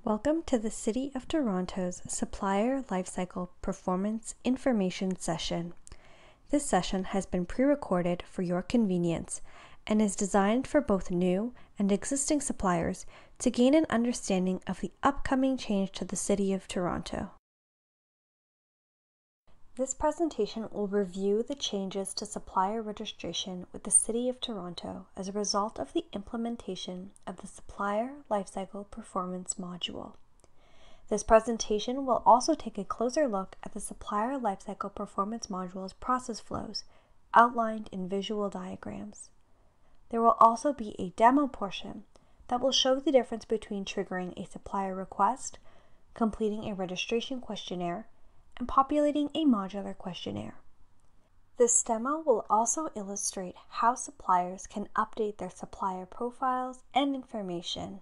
Welcome to the City of Toronto's Supplier Lifecycle Performance Information Session. This session has been pre-recorded for your convenience and is designed for both new and existing suppliers to gain an understanding of the upcoming change to the City of Toronto. This presentation will review the changes to supplier registration with the City of Toronto as a result of the implementation of the Supplier Lifecycle Performance module. This presentation will also take a closer look at the Supplier Lifecycle Performance module's process flows, outlined in visual diagrams. There will also be a demo portion that will show the difference between triggering a supplier request, completing a registration questionnaire, and populating a modular questionnaire. This demo will also illustrate how suppliers can update their supplier profiles and information.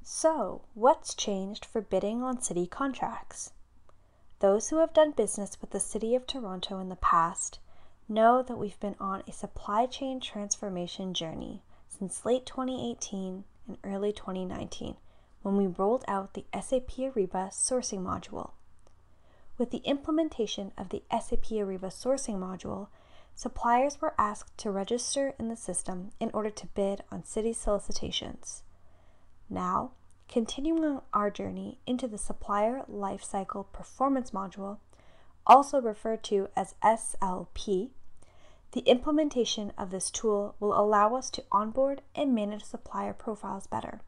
So, what's changed for bidding on city contracts? Those who have done business with the City of Toronto in the past know that we've been on a supply chain transformation journey since late 2018 and early 2019. When we rolled out the SAP Ariba sourcing module. With the implementation of the SAP Ariba sourcing module, suppliers were asked to register in the system in order to bid on city solicitations. Now, continuing our journey into the Supplier Lifecycle Performance module, also referred to as SLP, the implementation of this tool will allow us to onboard and manage supplier profiles better.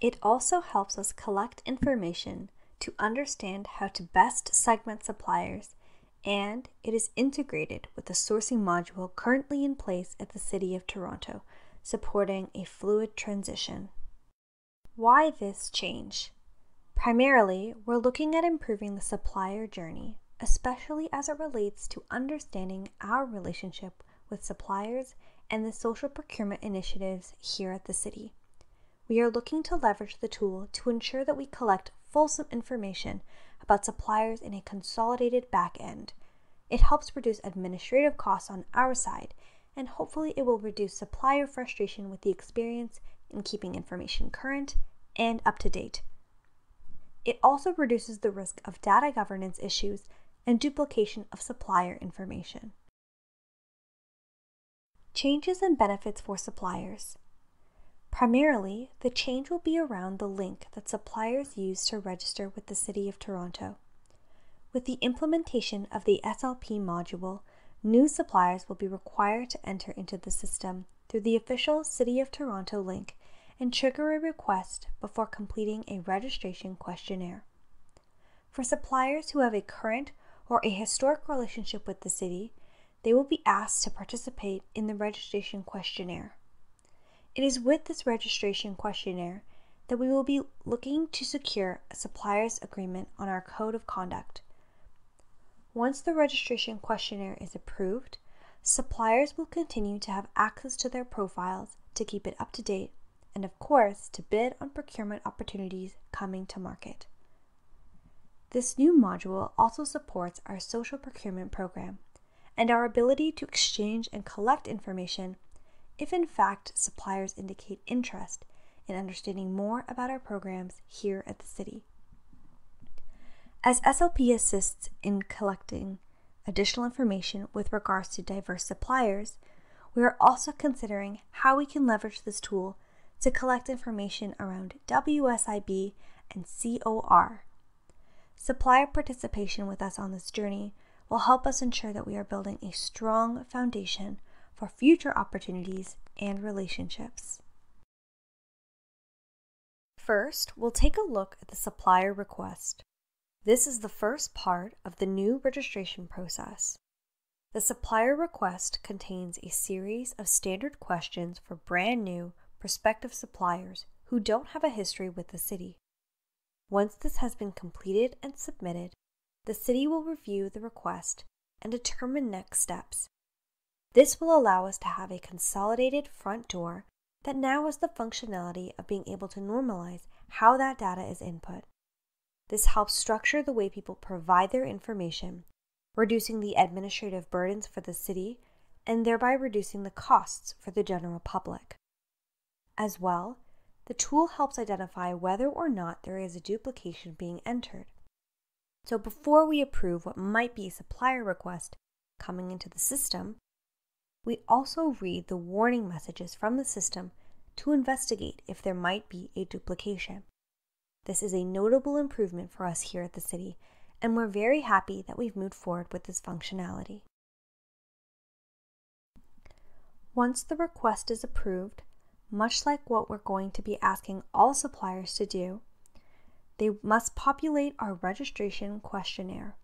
It also helps us collect information to understand how to best segment suppliers, and it is integrated with the sourcing module currently in place at the City of Toronto, supporting a fluid transition. Why this change? Primarily, we're looking at improving the supplier journey, especially as it relates to understanding our relationship with suppliers and the social procurement initiatives here at the City. We are looking to leverage the tool to ensure that we collect fulsome information about suppliers in a consolidated back end. It helps reduce administrative costs on our side, and hopefully it will reduce supplier frustration with the experience in keeping information current and up to date. It also reduces the risk of data governance issues and duplication of supplier information. Changes and benefits for suppliers. Primarily, the change will be around the link that suppliers use to register with the City of Toronto. With the implementation of the SLP module, new suppliers will be required to enter into the system through the official City of Toronto link and trigger a request before completing a registration questionnaire. For suppliers who have a current or a historic relationship with the City, they will be asked to participate in the registration questionnaire. It is with this registration questionnaire that we will be looking to secure a supplier's agreement on our code of conduct. Once the registration questionnaire is approved, suppliers will continue to have access to their profiles to keep it up to date and, of course, to bid on procurement opportunities coming to market. This new module also supports our social procurement program and our ability to exchange and collect information if in fact suppliers indicate interest in understanding more about our programs here at the City. As SLP assists in collecting additional information with regards to diverse suppliers, we are also considering how we can leverage this tool to collect information around WSIB and COR. Supplier participation with us on this journey will help us ensure that we are building a strong foundation for future opportunities and relationships. First, we'll take a look at the supplier request. This is the first part of the new registration process. The supplier request contains a series of standard questions for brand new prospective suppliers who don't have a history with the City. Once this has been completed and submitted, the City will review the request and determine next steps. This will allow us to have a consolidated front door that now has the functionality of being able to normalize how that data is input. This helps structure the way people provide their information, reducing the administrative burdens for the City and thereby reducing the costs for the general public. As well, the tool helps identify whether or not there is a duplication being entered. So before we approve what might be a supplier request coming into the system, we also read the warning messages from the system to investigate if there might be a duplication. This is a notable improvement for us here at the city, and we're very happy that we've moved forward with this functionality. Once the request is approved, much like what we're going to be asking all suppliers to do, they must populate our registration questionnaire.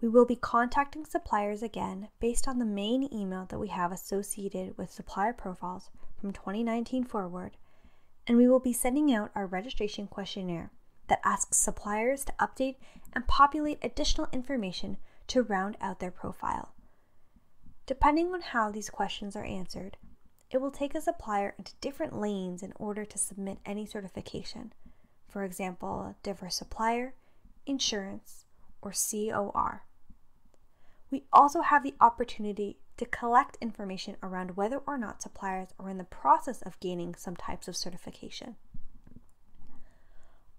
We will be contacting suppliers again based on the main email that we have associated with supplier profiles from 2019 forward, and we will be sending out our registration questionnaire that asks suppliers to update and populate additional information to round out their profile. Depending on how these questions are answered, it will take a supplier into different lanes in order to submit any certification. For example, diverse supplier, insurance, or COR. We also have the opportunity to collect information around whether or not suppliers are in the process of gaining some types of certification.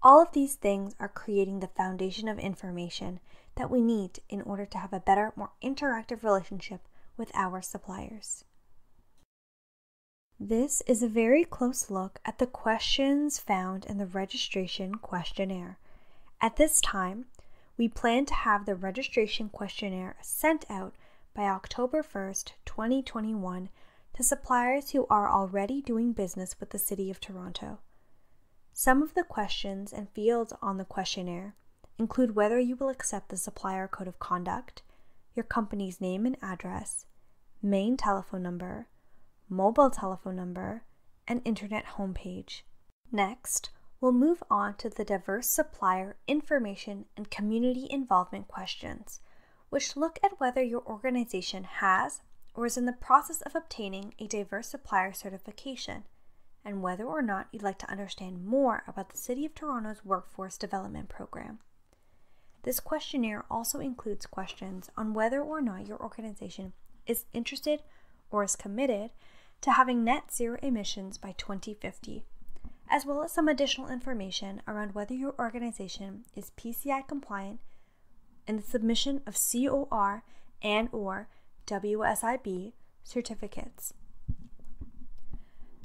All of these things are creating the foundation of information that we need in order to have a better, more interactive relationship with our suppliers. This is a very close look at the questions found in the registration questionnaire. At this time, we plan to have the registration questionnaire sent out by October 1st, 2021 to suppliers who are already doing business with the City of Toronto. Some of the questions and fields on the questionnaire include whether you will accept the Supplier Code of Conduct, your company's name and address, main telephone number, mobile telephone number, and internet homepage. Next, we'll move on to the diverse supplier information and community involvement questions, which look at whether your organization has or is in the process of obtaining a diverse supplier certification, and whether or not you'd like to understand more about the City of Toronto's Workforce Development Program. This questionnaire also includes questions on whether or not your organization is interested or is committed to having net zero emissions by 2050, as well as some additional information around whether your organization is PCI compliant and the submission of COR and/or WSIB certificates.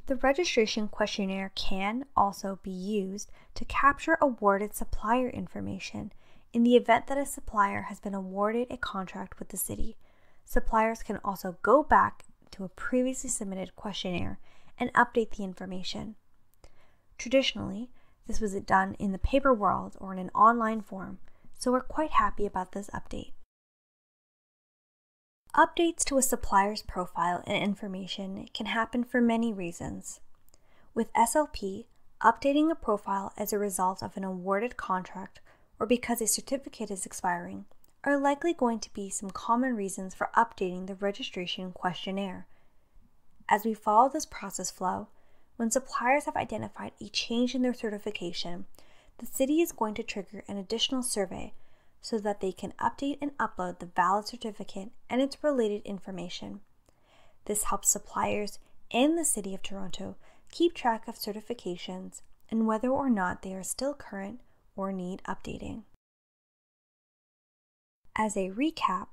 The registration questionnaire can also be used to capture awarded supplier information in the event that a supplier has been awarded a contract with the city. Suppliers can also go back to a previously submitted questionnaire and update the information. Traditionally, this was done in the paper world or in an online form, so we're quite happy about this update. Updates to a supplier's profile and information can happen for many reasons. With SLP, updating a profile as a result of an awarded contract or because a certificate is expiring are likely going to be some common reasons for updating the registration questionnaire. As we follow this process flow, when suppliers have identified a change in their certification, the city is going to trigger an additional survey so that they can update and upload the valid certificate and its related information. This helps suppliers and the City of Toronto keep track of certifications and whether or not they are still current or need updating. As a recap,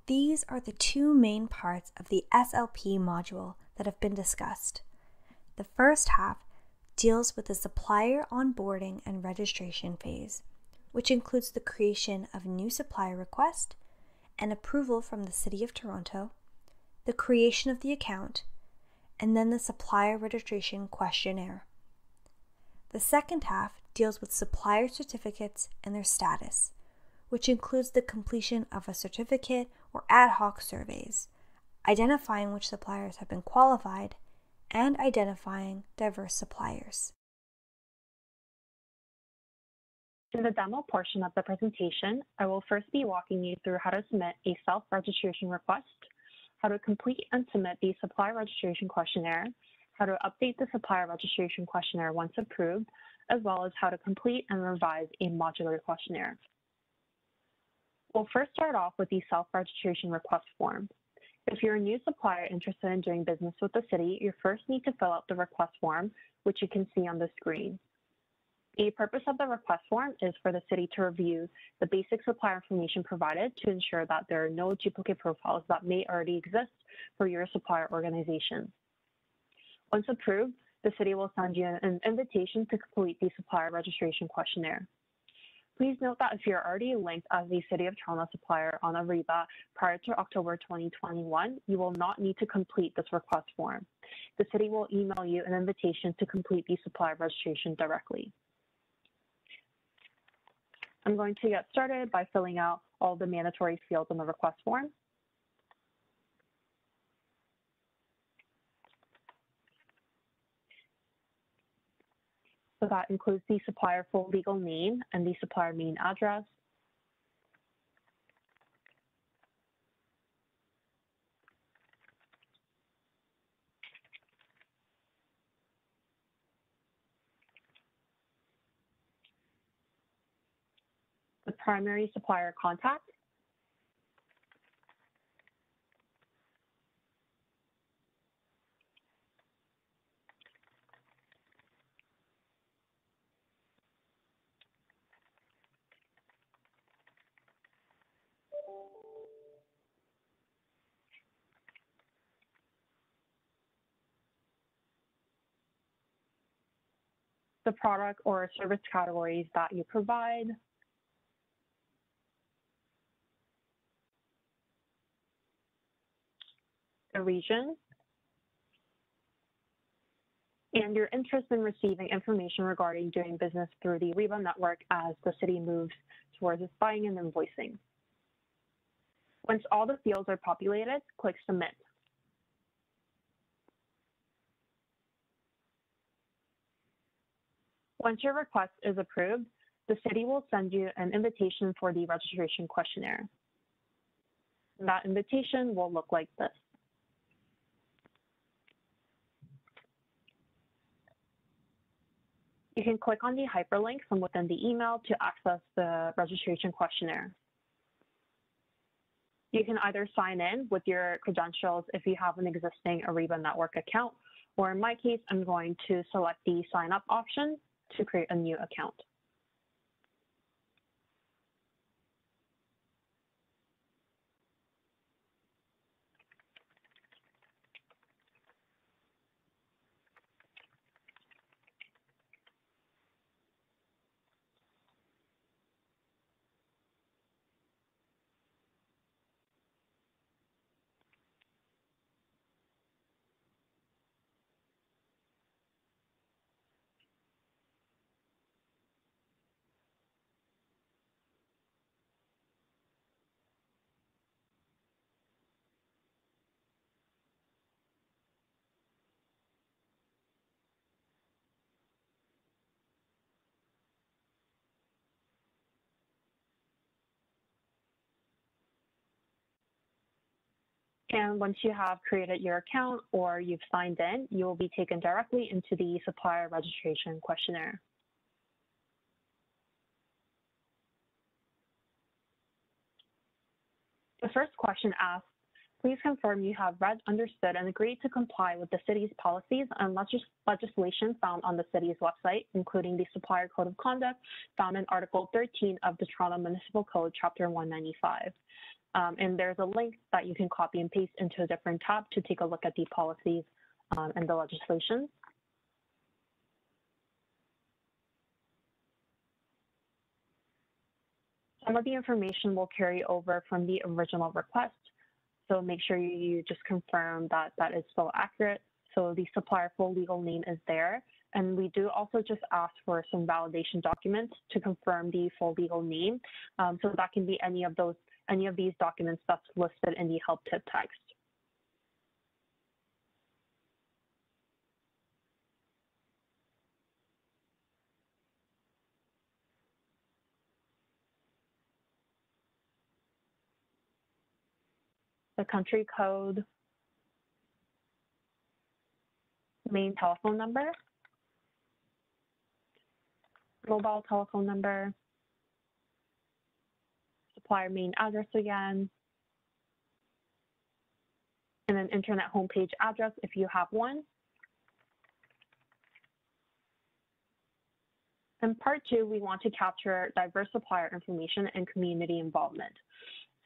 these are the two main parts of the SLP module that have been discussed. The first half deals with the supplier onboarding and registration phase, which includes the creation of new supplier request and approval from the City of Toronto, the creation of the account, and then the supplier registration questionnaire. The second half deals with supplier certificates and their status, which includes the completion of a certificate or ad hoc surveys, identifying which suppliers have been qualified, and identifying diverse suppliers. In the demo portion of the presentation, I will first be walking you through how to submit a self-registration request, how to complete and submit the supplier registration questionnaire, how to update the supplier registration questionnaire once approved, as well as how to complete and revise a modular questionnaire. We'll first start off with the self-registration request form. If you're a new supplier interested in doing business with the city, you first need to fill out the request form, which you can see on the screen. The purpose of the request form is for the city to review the basic supplier information provided to ensure that there are no duplicate profiles that may already exist for your supplier organization. Once approved, the city will send you an invitation to complete the supplier registration questionnaire. Please note that if you're already linked as the City of Toronto supplier on Ariba prior to October 2021, you will not need to complete this request form. The city will email you an invitation to complete the supplier registration directly. I'm going to get started by filling out all the mandatory fields on the request form. So that includes the supplier full legal name and the supplier main address. The primary supplier contact. The product or service categories that you provide. The region. And your interest in receiving information regarding doing business through the Ariba network as the city moves towards its buying and invoicing. Once all the fields are populated, click Submit. Once your request is approved, the city will send you an invitation for the registration questionnaire. And that invitation will look like this. You can click on the hyperlink from within the email to access the registration questionnaire. You can either sign in with your credentials if you have an existing Ariba network account, or in my case, I'm going to select the sign up option to create a new account. And once you have created your account or you've signed in, you will be taken directly into the supplier registration questionnaire. The first question asks, please confirm you have read, understood, and agreed to comply with the city's policies and legislation found on the city's website, including the Supplier Code of Conduct found in Article 13 of the Toronto Municipal Code, Chapter 195. And there's a link that you can copy and paste into a different tab to take a look at the policies and the legislation. Some of the information will carry over from the original request, so make sure you just confirm that that is still accurate. So the supplier full legal name is there, and we do also just ask for some validation documents to confirm the full legal name. So that can be any of these documents that's listed in the help tip text. The country code, main telephone number, mobile telephone number, supplier main address again, and an internet homepage address if you have one. In part 2, we want to capture diverse supplier information and community involvement.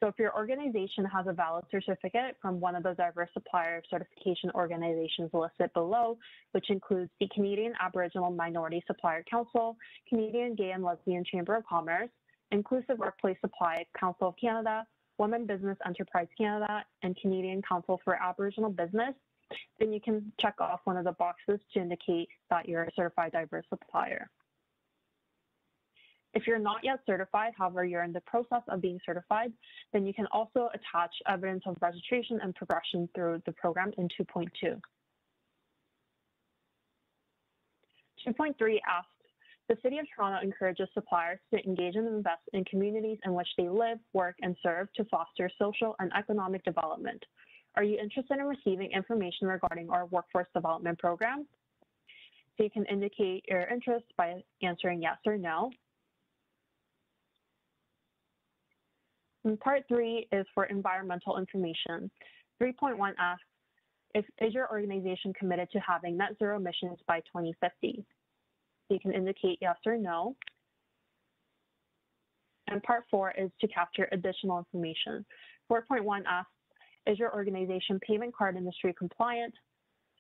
So if your organization has a valid certificate from one of the diverse supplier certification organizations listed below, which includes the Canadian Aboriginal Minority Supplier Council, Canadian Gay and Lesbian Chamber of Commerce, Inclusive Workplace Supply Council of Canada, Women Business Enterprise Canada, and Canadian Council for Aboriginal Business, then you can check off one of the boxes to indicate that you're a certified diverse supplier. If you're not yet certified, however, you're in the process of being certified, then you can also attach evidence of registration and progression through the program in 2.2. 2.3 asks, the City of Toronto encourages suppliers to engage and invest in communities in which they live, work, and serve to foster social and economic development. Are you interested in receiving information regarding our workforce development program? So you can indicate your interest by answering yes or no. And part 3 is for environmental information. 3.1 asks, is your organization committed to having net zero emissions by 2050? So you can indicate yes or no. And part 4 is to capture additional information. 4.1 asks, is your organization payment card industry compliant?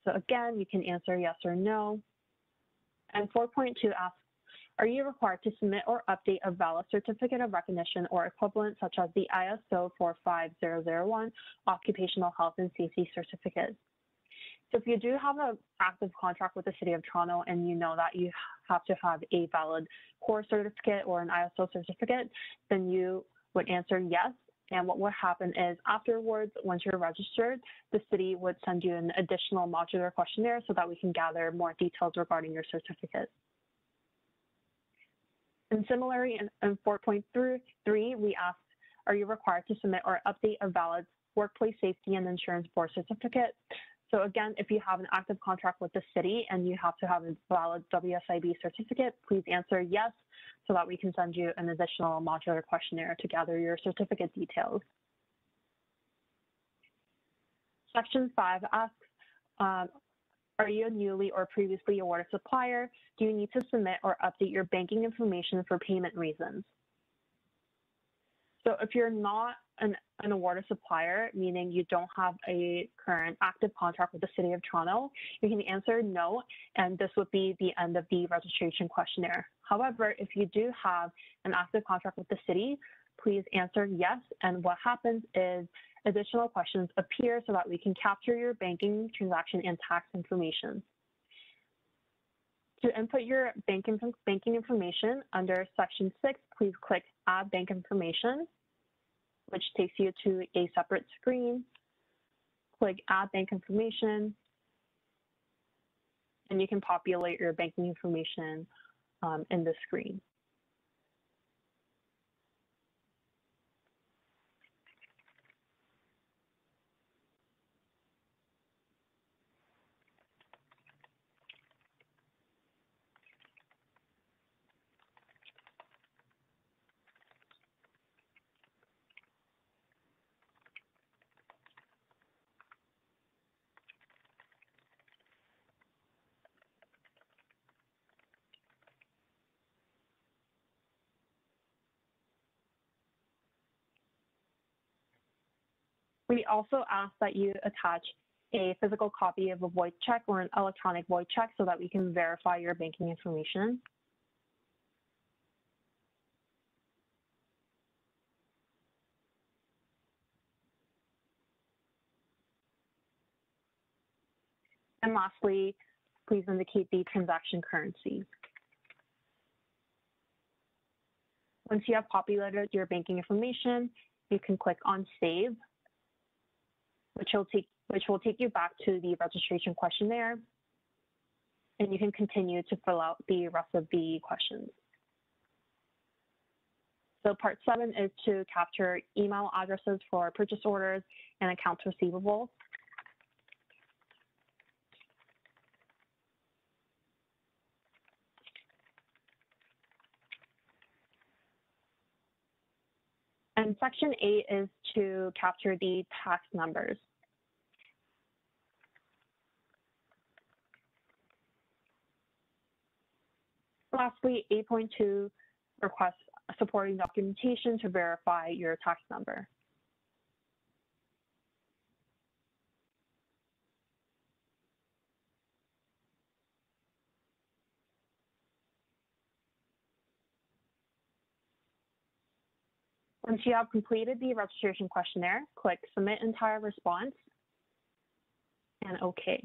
So again, you can answer yes or no. And 4.2 asks, are you required to submit or update a valid certificate of recognition or equivalent, such as the ISO 45001 Occupational Health and Safety Certificate? So if you do have an active contract with the City of Toronto and you know that you have to have a valid core certificate or an ISO certificate, then you would answer yes. And what would happen is afterwards, once you're registered, the city would send you an additional modular questionnaire so that we can gather more details regarding your certificate. And similarly, in 4.3, we asked, are you required to submit or update a valid workplace safety and insurance board certificate? So again, if you have an active contract with the city and you have to have a valid WSIB certificate, please answer yes, so that we can send you an additional modular questionnaire to gather your certificate details. Section 5 asks, are you a newly or previously awarded supplier? Do you need to submit or update your banking information for payment reasons? So if you're not an awarded supplier, meaning you don't have a current active contract with the City of Toronto, you can answer no, and this would be the end of the registration questionnaire. However, if you do have an active contract with the city, please answer yes, and what happens is additional questions appear so that we can capture your banking, transaction, and tax information. To input your banking information under Section 6, please click Add Bank Information, which takes you to a separate screen. Click Add Bank Information, and you can populate your banking information in the screen. We also ask that you attach a physical copy of a void check or an electronic void check so that we can verify your banking information. And lastly, please indicate the transaction currency. Once you have populated your banking information, you can click on Save, which will take you back to the registration questionnaire, and you can continue to fill out the rest of the questions. So part 7 is to capture email addresses for purchase orders and accounts receivable. And section 8 is to capture the tax numbers. Lastly, 8.2 requests supporting documentation to verify your tax number. Once you have completed the registration questionnaire, click Submit Entire Response and OK.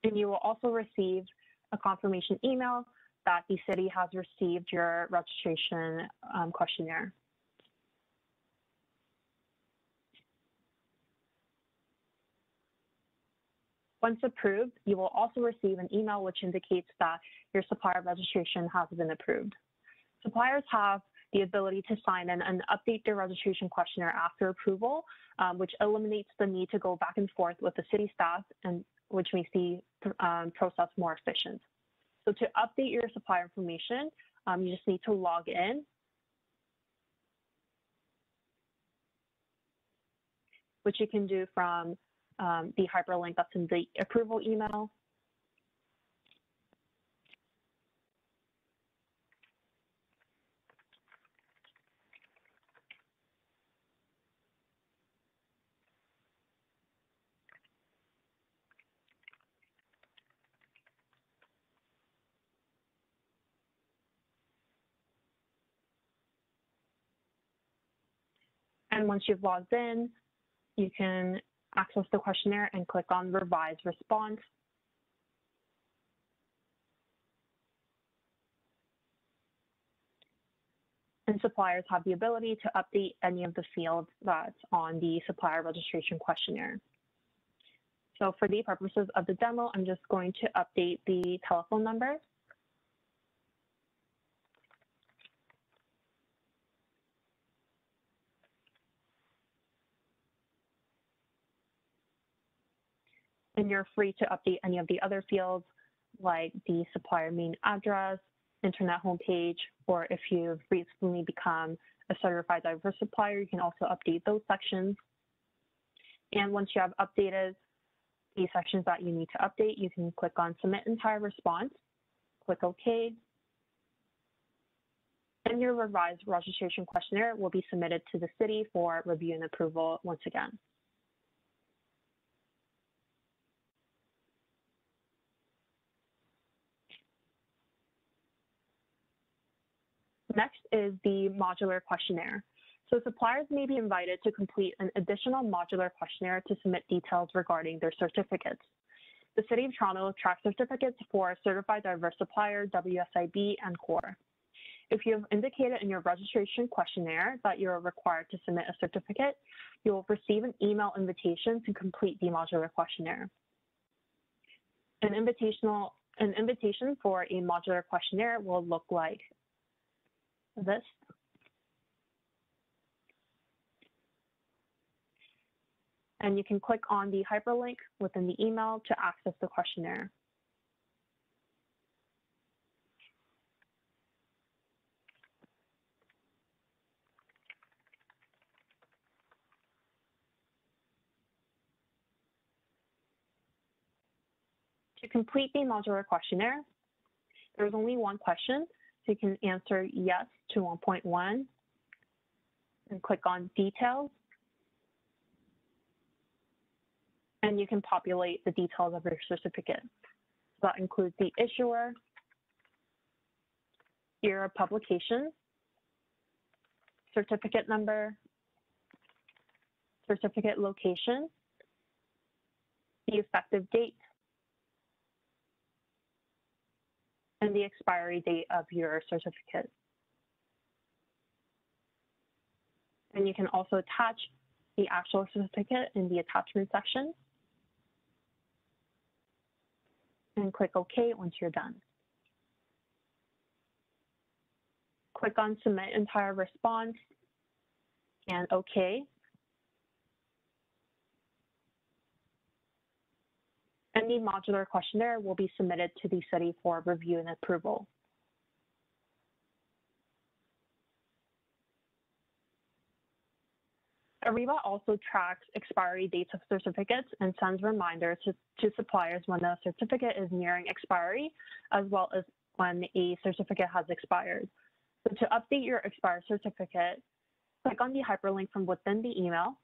And you will also receive a confirmation email that the city has received your registration questionnaire. Once approved, you will also receive an email which indicates that your supplier registration has been approved. Suppliers have the ability to sign in and update their registration questionnaire after approval, which eliminates the need to go back and forth with the city staff, and which makes the process more efficient. So to update your supplier information, you just need to log in, which you can do from the hyperlink that's in the approval email. And once you've logged in, you can access the questionnaire and click on Revise Response. And suppliers have the ability to update any of the fields that's on the supplier registration questionnaire. So for the purposes of the demo, I'm just going to update the telephone number. And you're free to update any of the other fields like the supplier main address, internet homepage, or if you've recently become a certified diverse supplier, you can also update those sections. And once you have updated the sections that you need to update, you can click on Submit Entire Response, click OK, and your revised registration questionnaire will be submitted to the city for review and approval once again. Next is the modular questionnaire. So suppliers may be invited to complete an additional modular questionnaire to submit details regarding their certificates. The City of Toronto tracks certificates for Certified Diverse Supplier, WSIB, and CORE. If you have indicated in your registration questionnaire that you are required to submit a certificate, you will receive an email invitation to complete the modular questionnaire. An invitation for a modular questionnaire will look like this. And you can click on the hyperlink within the email to access the questionnaire. To complete the modular questionnaire, there's only one question, so you can answer yes to 1.1 and click on Details. And you can populate the details of your certificate. So that includes the issuer, year of publication, certificate number, certificate location, the effective date, and the expiry date of your certificate. And you can also attach the actual certificate in the attachment section. And click OK once you're done. Click on Submit Entire Response and OK. And the modular questionnaire will be submitted to the city for review and approval. Ariba also tracks expiry dates of certificates and sends reminders to suppliers when a certificate is nearing expiry, as well as when a certificate has expired. So to update your expired certificate, click on the hyperlink from within the email.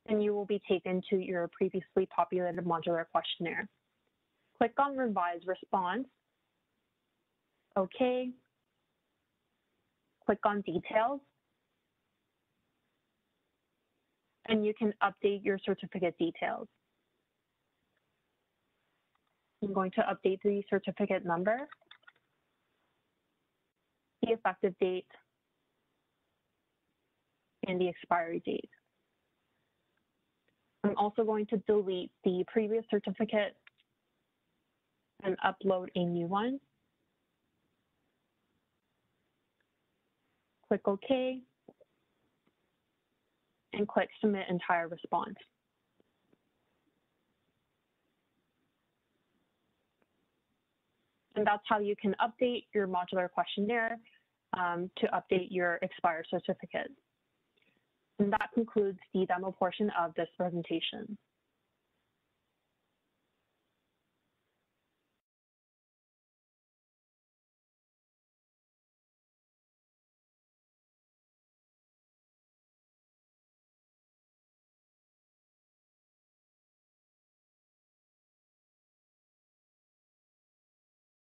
And you will be taken to your previously populated modular questionnaire. Click on Revise Response. OK. Click on Details. And you can update your certificate details. I'm going to update the certificate number, the effective date, and the expiry date. I'm also going to delete the previous certificate and upload a new one. Click OK, and click Submit Entire Response. And that's how you can update your modular questionnaire to update your expired certificate. And that concludes the demo portion of this presentation.